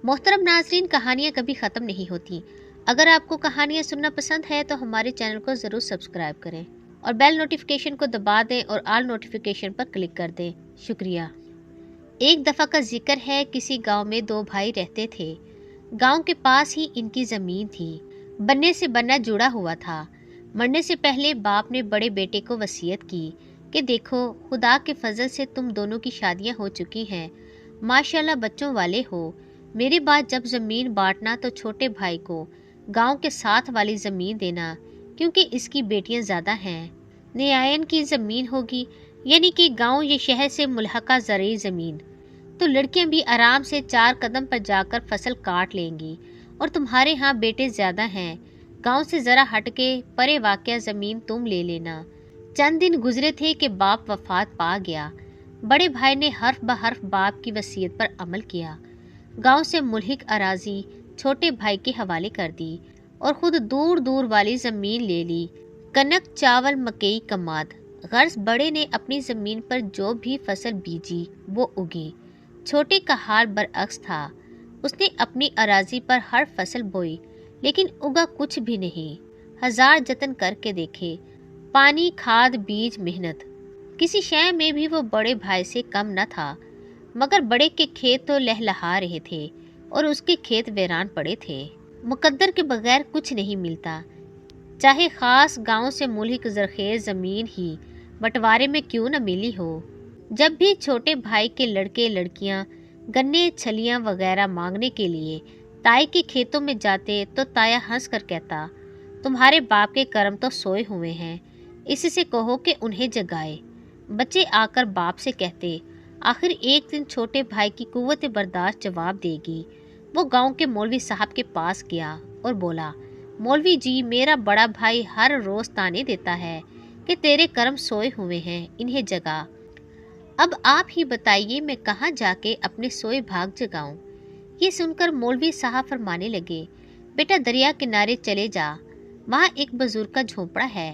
मोहतरम नाजरीन, कहानियाँ कभी ख़त्म नहीं होती। अगर आपको कहानियाँ सुनना पसंद है तो हमारे चैनल को ज़रूर सब्सक्राइब करें और बेल नोटिफिकेशन को दबा दें और ऑल नोटिफिकेशन पर क्लिक कर दें। शुक्रिया। एक दफ़ा का जिक्र है, किसी गांव में दो भाई रहते थे। गांव के पास ही इनकी ज़मीन थी। बनने से बनना जुड़ा हुआ था। मरने से पहले बाप ने बड़े बेटे को वसीयत की कि देखो, खुदा के फजल से तुम दोनों की शादियां हो चुकी हैं, माशाल्लाह बच्चों वाले हो। मेरी बात, जब ज़मीन बांटना तो छोटे भाई को गांव के साथ वाली ज़मीन देना, क्योंकि इसकी बेटियां ज़्यादा हैं। न्यायन की ज़मीन होगी, यानी कि गांव या शहर से मुल्हका ज़रूरी ज़मीन, तो लड़कियां भी आराम से 4 कदम पर जाकर फसल काट लेंगी। और तुम्हारे यहाँ बेटे ज़्यादा हैं, गांव से ज़रा हटके परे वाक़या ज़मीन तुम ले लेना। चंद दिन गुजरे थे कि बाप वफात पा गया। बड़े भाई ने हर्फ ब हर्फ बाप की वसीयत पर अमल किया। गांव से मुल्हिक अराजी छोटे भाई के हवाले कर दी और खुद दूर दूर वाली ज़मीन ले ली। कनक, चावल, मकई, कमाद। गर्ज बड़े ने अपनी ज़मीन पर जो भी फसल बीजी वो उगी। छोटे का हाल बरअक्स था। उसने अपनी अराजी पर हर फसल बोई, लेकिन उगा कुछ भी नहीं। हजार जतन करके देखे, पानी, खाद, बीज, मेहनत, किसी शय में भी वो बड़े भाई से कम न था। मगर बड़े के खेत तो लहलहा रहे थे और उसके खेत वीरान पड़े थे। मुकद्दर के बगैर कुछ नहीं मिलता, चाहे खास गांव से मुल्हिक जरखेज ज़मीन ही बंटवारे में क्यों न मिली हो। जब भी छोटे भाई के लड़के लड़कियां गन्ने, छलियां वगैरह मांगने के लिए ताई के खेतों में जाते तो ताया हंस कर कहता, तुम्हारे बाप के कर्म तो सोए हुए हैं, इससे कहो कि उन्हें जगाए। बच्चे आकर बाप से कहते। आखिर एक दिन छोटे भाई की कुव्वत बर्दाश्त जवाब देगी। वो गांव के मौलवी साहब के पास गया और बोला, मौलवी जी, मेरा बड़ा भाई हर रोज ताने देता है कि तेरे कर्म सोए हुए हैं, इन्हें जगा। अब आप ही बताइए, मैं कहाँ जाके अपने सोए भाग जगाऊं। ये सुनकर मौलवी साहब फरमाने लगे, बेटा दरिया किनारे चले जा, वहाँ एक बुजुर्ग का झोपड़ा है,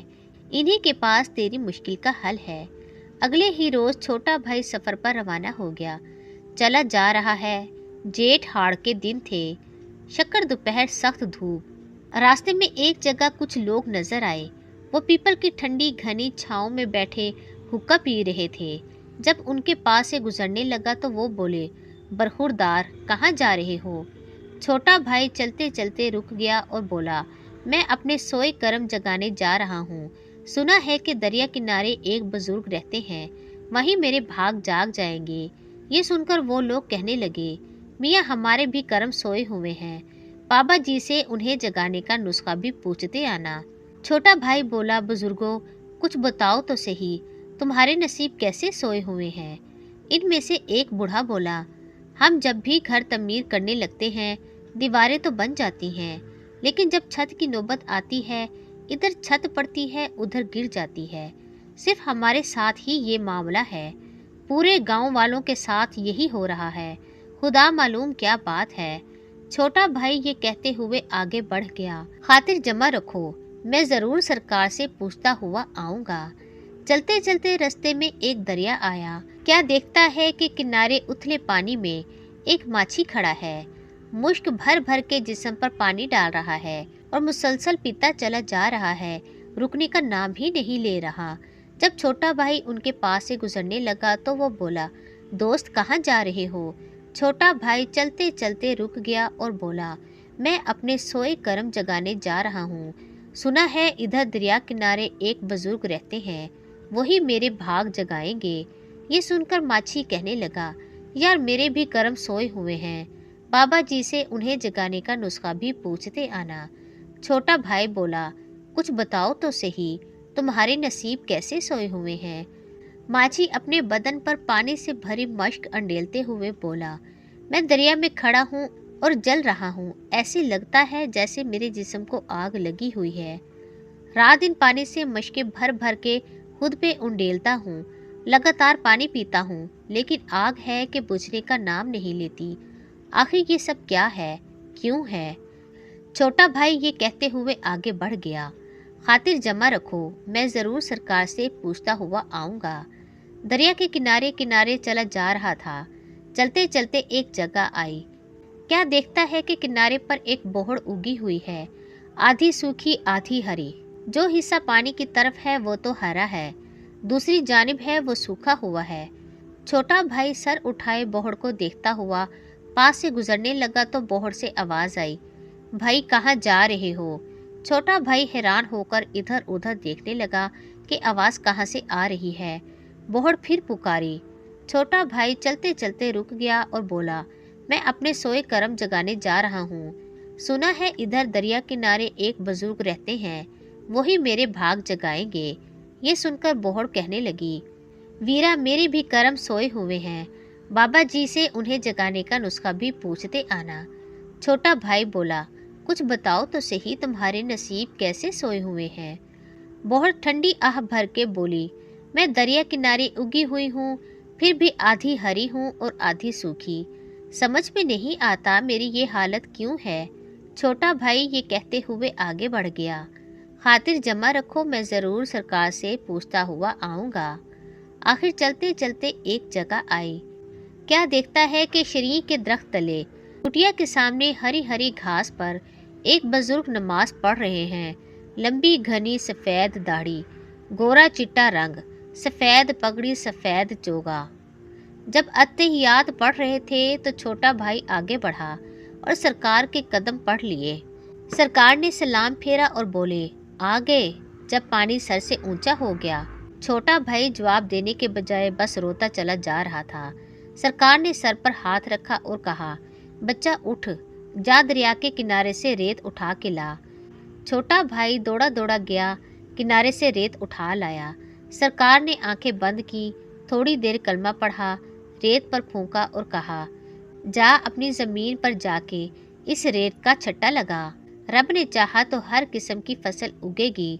इन्हीं के पास तेरी मुश्किल का हल है। अगले ही रोज छोटा भाई सफर पर रवाना हो गया। चला जा रहा है। जेठ हाड़ के दिन थे। शक्कर दोपहर, सख्त धूप। रास्ते में एक जगह कुछ लोग नजर आए। वो पीपल की ठंडी घनी छांव में बैठे हुक्का पी रहे थे। जब उनके पास से गुजरने लगा तो वो बोले, बरखुरदार, कहाँ जा रहे हो। छोटा भाई चलते चलते रुक गया और बोला, मैं अपने सोए कर्म जगाने जा रहा हूँ। सुना है कि दरिया किनारे एक बुजुर्ग रहते हैं, वहीं मेरे भाग जाग जाएंगे। ये सुनकर वो लोग कहने लगे, मियाँ हमारे भी कर्म सोए हुए हैं, बाबा जी से उन्हें जगाने का नुस्खा भी पूछते आना। छोटा भाई बोला, बुजुर्गों, कुछ बताओ तो सही, तुम्हारे नसीब कैसे सोए हुए हैं। इनमें से एक बूढ़ा बोला, हम जब भी घर तमीर करने लगते हैं, दीवारें तो बन जाती हैं, लेकिन जब छत की नौबत आती है, इधर छत पड़ती है, उधर गिर जाती है। सिर्फ हमारे साथ ही ये मामला है, पूरे गांव वालों के साथ यही हो रहा है। खुदा मालूम क्या बात है। छोटा भाई ये कहते हुए आगे बढ़ गया, खातिर जमा रखो, मैं जरूर सरकार से पूछता हुआ आऊंगा। चलते चलते रास्ते में एक दरिया आया। क्या देखता है कि किनारे उथले पानी में एक माछी खड़ा है, मुश्क भर भर के जिस्म पर पानी डाल रहा है और मुसलसल पीता चला जा रहा है, रुकने का नाम भी नहीं ले रहा। जब छोटा भाई उनके पास से गुजरने लगा तो वो बोला, दोस्त कहाँ जा रहे हो। छोटा भाई चलते चलते रुक गया और बोला, मैं अपने सोए कर्म जगाने जा रहा हूँ। सुना है इधर दरिया किनारे एक बुजुर्ग रहते हैं, वही मेरे भाग जगाएंगे। ये सुनकर माछी कहने लगा, यार मेरे भी कर्म सोए हुए हैं, बाबा जी से उन्हें जगाने का नुस्खा भी पूछते आना। छोटा भाई बोला, कुछ बताओ तो सही, तुम्हारे नसीब कैसे सोए हुए हैं। माछी अपने बदन पर पानी से भरी मश्क अंडेलते हुए बोला, मैं दरिया में खड़ा हूँ और जल रहा हूँ, ऐसे लगता है जैसे मेरे जिस्म को आग लगी हुई है। रात दिन पानी से मशकें भर भर के खुद पे उंडेलता हूँ, लगातार पानी पीता हूँ, लेकिन आग है कि बुझने का नाम नहीं लेती। आखिर ये सब क्या है, क्यों है। छोटा भाई ये कहते हुए आगे बढ़ गया, खातिर जमा रखो, मैं ज़रूर सरकार से पूछता हुआ आऊँगा। दरिया के किनारे किनारे चला जा रहा था। चलते चलते एक जगह आई। क्या देखता है कि किनारे पर एक बोहड़ उगी हुई है, आधी सूखी आधी हरी। जो हिस्सा पानी की तरफ है वो तो हरा है, दूसरी जानिब है वो सूखा हुआ है। छोटा भाई सर उठाए बोहड़ को देखता हुआ पास से गुजरने लगा तो बोहड़ से आवाज आई, भाई कहाँ जा रहे हो? छोटा भाई हैरान होकर इधर उधर देखने लगा कि आवाज कहाँ से आ रही है। बोहड़ फिर पुकारी। छोटा भाई चलते चलते रुक गया और बोला, मैं अपने सोए कर्म जगाने जा रहा हूँ। सुना है इधर दरिया किनारे एक बुजुर्ग रहते हैं, वही मेरे भाग जगाएंगे। ये सुनकर बोहड़ कहने लगी, वीरा मेरे भी कर्म सोए हुए हैं, बाबा जी से उन्हें जगाने का नुस्खा भी पूछते आना। छोटा भाई बोला, कुछ बताओ तो सही, तुम्हारे नसीब कैसे सोए हुए हैं? बोहड़ ठंडी आह भर के बोली, मैं दरिया किनारे उगी हुई हूँ, फिर भी आधी हरी हूँ और आधी सूखी। समझ में नहीं आता मेरी ये हालत क्यों है। छोटा भाई ये कहते हुए आगे बढ़ गया, खातिर जमा रखो, मैं ज़रूर सरकार से पूछता हुआ आऊँगा। आखिर चलते चलते एक जगह आई। क्या देखता है कि शरीर के दरख्त तले कुटिया के सामने हरी हरी घास पर एक बुजुर्ग नमाज पढ़ रहे हैं। लंबी घनी सफ़ेद दाढ़ी, गोरा चिट्टा रंग, सफ़ेद पगड़ी, सफ़ेद चोगा। जब अत्तहियात पढ़ रहे थे तो छोटा भाई आगे बढ़ा और सरकार के कदम पढ़ लिए। सरकार ने सलाम फेरा और बोले, आ गए। जब पानी सर से ऊंचा हो गया, छोटा भाई जवाब देने के बजाय बस रोता चला जा रहा था। सरकार ने सर पर हाथ रखा और कहा, बच्चा उठ, जा दरिया के किनारे से रेत उठा के ला। छोटा भाई दौड़ा दौड़ा गया, किनारे से रेत उठा लाया। सरकार ने आंखें बंद की, थोड़ी देर कलमा पढ़ा, रेत पर फूंका और कहा, जा अपनी ज़मीन पर जाके इस रेत का छट्टा लगा, रब ने चाहा तो हर किस्म की फसल उगेगी।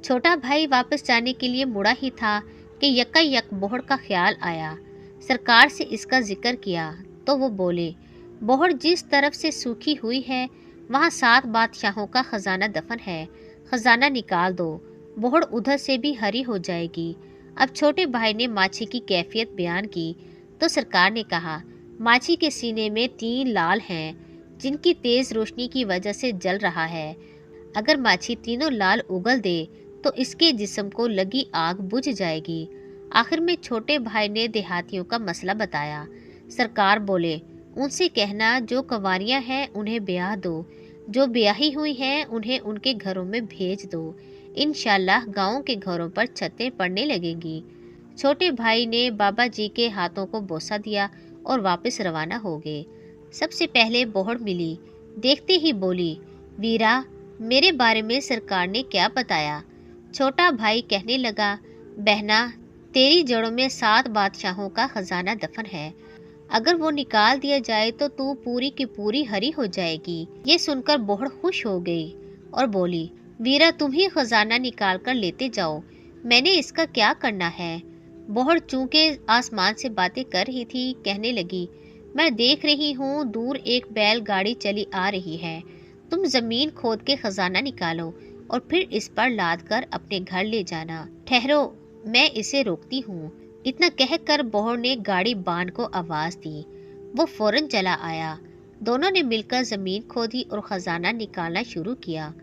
छोटा भाई वापस जाने के लिए मुड़ा ही था कि यकायक बोहड़ का ख्याल आया। सरकार से इसका जिक्र किया तो वो बोले, बोहड़ जिस तरफ से सूखी हुई है वहाँ 7 बादशाहों का खजाना दफन है, खजाना निकाल दो, बोहड़ उधर से भी हरी हो जाएगी। अब छोटे भाई ने माछी की कैफियत बयान की तो सरकार ने कहा, माछी के सीने में 3 लाल हैं जिनकी तेज़ रोशनी की वजह से जल रहा है। अगर माछी तीनों लाल उगल दे तो इसके जिस्म को लगी आग बुझ जाएगी। आखिर में छोटे भाई ने देहातियों का मसला बताया। सरकार बोले, उनसे कहना जो कंवारियां हैं उन्हें ब्याह दो, जो ब्याही हुई हैं उन्हें उनके घरों में भेज दो। इंशाल्लाह गाँव के घरों पर छतें पड़ने लगेंगी। छोटे भाई ने बाबा जी के हाथों को बोसा दिया और वापस रवाना हो गए। सबसे पहले बोहड़ मिली, देखते ही बोली, वीरा मेरे बारे में सरकार ने क्या बताया? छोटा भाई कहने लगा, बहना तेरी जड़ों में 7 बादशाहों का खजाना दफन है, अगर वो निकाल दिया जाए तो तू पूरी की पूरी हरी हो जाएगी। ये सुनकर बोहड़ खुश हो गई और बोली, वीरा तुम ही खजाना निकाल कर लेते जाओ, मैंने इसका क्या करना है। बोहड़ चूंकि आसमान से बातें कर रही थी, कहने लगी, मैं देख रही हूँ दूर एक बैलगाड़ी चली आ रही है, तुम जमीन खोद के खजाना निकालो और फिर इस पर लाद कर अपने घर ले जाना। ठहरो, मैं इसे रोकती हूँ। इतना कहकर बोहड़ ने गाड़ी बान को आवाज दी। वो फौरन चला आया। दोनों ने मिलकर जमीन खोदी और खजाना निकालना शुरू किया।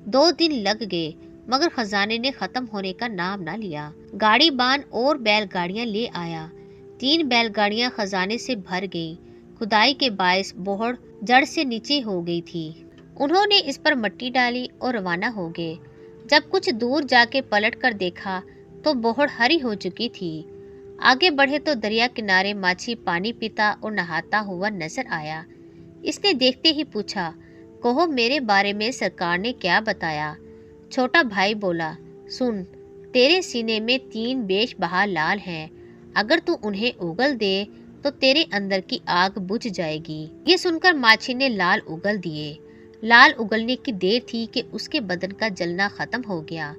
2 दिन लग गए मगर खजाने ने खत्म होने का नाम ना लिया। गाड़ी बान और बैलगाड़ियां ले आया। 3 बैलगाड़ियां खजाने से भर गईं। खुदाई के बायस बोहड़ जड़ से नीचे हो गई थी। उन्होंने इस पर मिट्टी डाली और रवाना हो गए। जब कुछ दूर जाके पलट कर देखा तो बोहड़ हरी हो चुकी थी। आगे बढ़े तो दरिया किनारे माछी पानी पीता और नहाता हुआ नजर आया। इसने देखते ही पूछा, कहो मेरे बारे में सरकार ने क्या बताया? छोटा भाई बोला, सुन, तेरे सीने में 3 बेशबहा लाल हैं, अगर तू उन्हें उगल दे तो तेरे अंदर की आग बुझ जाएगी। ये सुनकर माछी ने लाल उगल दिए। लाल उगलने की देर थी कि उसके बदन का जलना खत्म हो गया।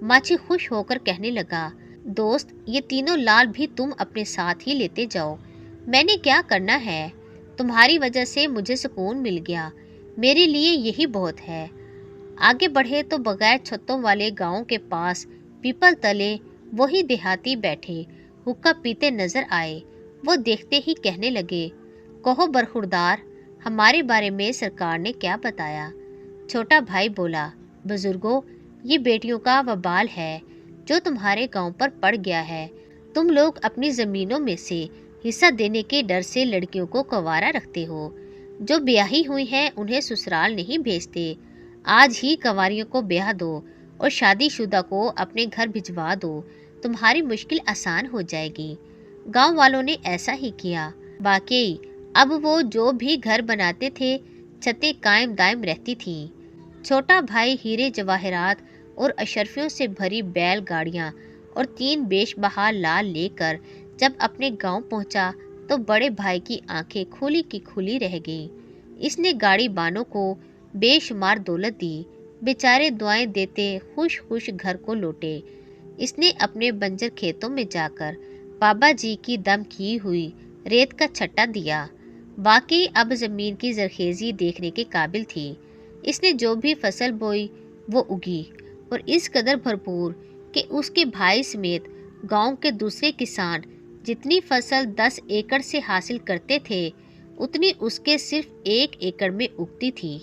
माछी खुश होकर कहने लगा, दोस्त ये तीनों लाल भी तुम अपने साथ ही लेते जाओ, मैंने क्या करना है, तुम्हारी वजह से मुझे सुकून मिल गया, मेरे लिए यही बहुत है। आगे बढ़े तो बगैर छतों वाले गांव के पास पीपल तले वही देहाती बैठे हुक्का पीते नजर आए। वो देखते ही कहने लगे, कहो बरखुरदार, हमारे बारे में सरकार ने क्या बताया? छोटा भाई बोला, बुजुर्गों, ये बेटियों का वबाल है जो तुम्हारे गांव पर पड़ गया है। तुम लोग अपनी जमीनों में से हिस्सा देने के डर से लड़कियों को कंवारा रखते हो। जो ब्याही हुई हैं उन्हें ससुराल नहीं भेजते। आज ही कंवारियों को ब्याह दो और शादीशुदा को अपने घर भिजवा दो, तुम्हारी मुश्किल आसान हो जाएगी। गांव वालों ने ऐसा ही किया। वाकई अब वो जो भी घर बनाते थे, छतें कायम दायम रहती थीं। छोटा भाई हीरे जवाहरात और अशरफियों से भरी बैल गाड़ियाँ और 3 बेशबहा लाल लेकर जब अपने गांव पहुंचा तो बड़े भाई की आंखें खुली की खुली रह गईं। इसने गाड़ी बानों को बेशुमार दौलत दी। बेचारे दुआएं देते खुश खुश घर को लौटे। इसने अपने बंजर खेतों में जाकर बाबा जी की दम की हुई रेत का छट्टा दिया। वाकई अब जमीन की जरखेजी देखने के काबिल थी। इसने जो भी फसल बोई वो उगी और इस कदर भरपूर कि उसके भाई समेत गांव के दूसरे किसान जितनी फसल 10 एकड़ से हासिल करते थे उतनी उसके सिर्फ 1 एकड़ में उगती थी।